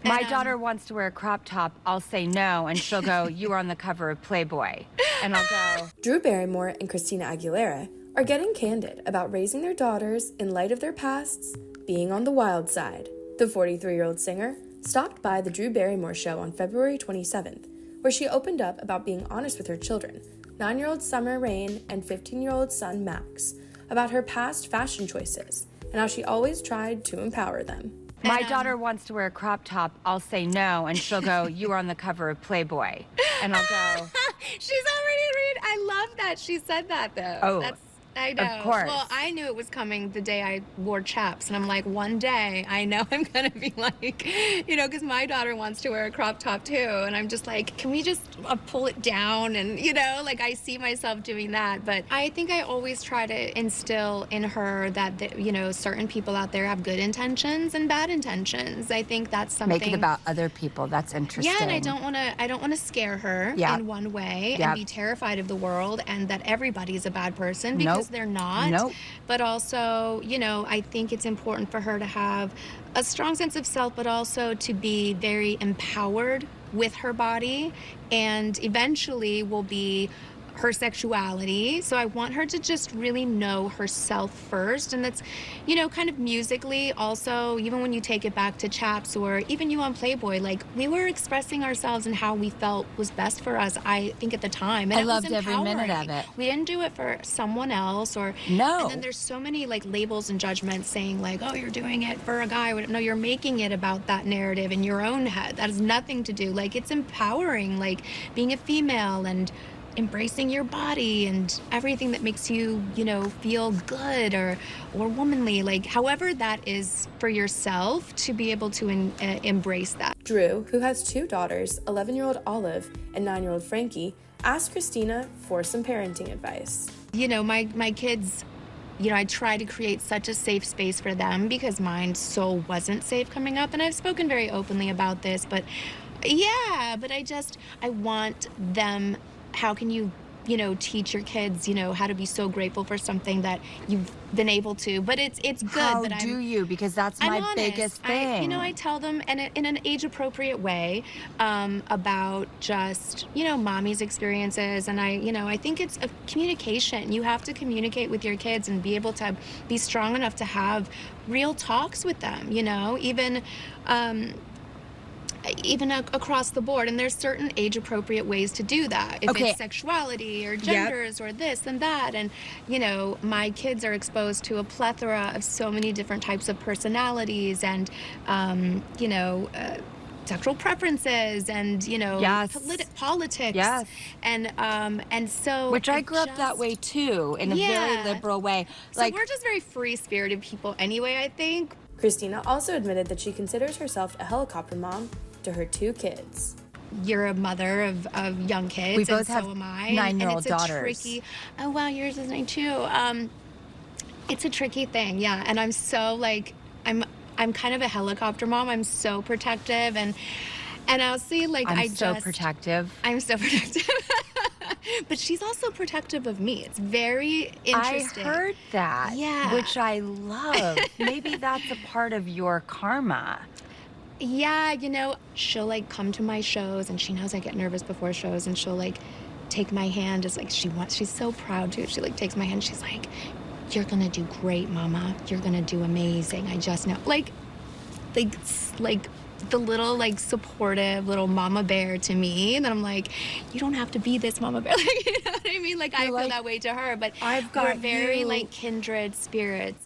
My daughter wants to wear a crop top. I'll say no, and she'll go, "You were on the cover of Playboy." And I'll go. Drew Barrymore and Christina Aguilera are getting candid about raising their daughters in light of their pasts being on the wild side. The 43-year-old singer stopped by the Drew Barrymore Show on February 27th, where she opened up about being honest with her children, 9-year-old Summer Rain and 15-year-old son Max, about her past fashion choices and how she always tried to empower them. My daughter wants to wear a crop top. I'll say no, and she'll go, "You were on the cover of Playboy." And I'll go. She's already read. I love that she said that, though. Oh, I know. of course. Well, I knew it was coming the day I wore chaps, and I'm like, one day I know I'm gonna be like, because my daughter wants to wear a crop top too, and I'm just like, can we just pull it down? And I see myself doing that. But I think I always try to instill in her that certain people out there have good intentions and bad intentions. I think that's something. Make it about other people. That's interesting. Yeah, and I don't want to scare her in one way and be terrified of the world and that everybody's a bad person because they're not. Nope. But also, I think it's important for her to have a strong sense of self, but also to be very empowered with her body, and eventually will be her sexuality. So I want her to just really know herself first. And that's, kind of musically also, even when you take it back to Chaps or even you on Playboy, like we were expressing ourselves and how we felt was best for us, I think at the time. And I loved every minute of it. We didn't do it for someone else or. No. And then there's so many like labels and judgments saying like, oh, you're doing it for a guy. No, you're making it about that narrative in your own head. That has nothing to do. Like it's empowering, like being a female and embracing your body and everything that makes you, feel good or womanly, like however that is for yourself, to be able to embrace that. Drew, who has 2 daughters, 11-year-old Olive and 9-year-old Frankie, asked Christina for some parenting advice. My kids, I try to create such a safe space for them because mine so wasn't safe coming up, and I've spoken very openly about this, but I want them. How can you, teach your kids, how to be so grateful for something that you've been able to? But it's good. How do you? Because that's my biggest thing. I tell them in an age-appropriate way about just, mommy's experiences. And I think it's a communication. You have to communicate with your kids and be able to be strong enough to have real talks with them, even across the board. And there's certain age-appropriate ways to do that. If it's sexuality or genders or this and that. And, my kids are exposed to a plethora of so many different types of personalities and, sexual preferences and, politics. Yes. And so... Which I grew up that way, too, in a very liberal way. So we're just very free-spirited people anyway, I think. Christina also admitted that she considers herself a helicopter mom to her 2 kids. You're a mother of young kids. We both have so am I. 9-year-old daughters. Tricky. Oh wow, yours is 9 too. It's a tricky thing, yeah. And I'm so I'm kind of a helicopter mom. I'm so protective and I'll see I'm so protective. I'm so protective. But she's also protective of me. It's very interesting. I heard that. Yeah. Which I love. Maybe that's a part of your karma. Yeah, she'll come to my shows and she knows I get nervous before shows and she'll take my hand. It's she's so proud to. She takes my hand. She's like, "You're gonna do great, Mama. You're gonna do amazing. I just know." The little supportive little mama bear to me, and then I'm like, you don't have to be this mama bear. You know what I mean? I feel that way to her, but we're very kindred spirits.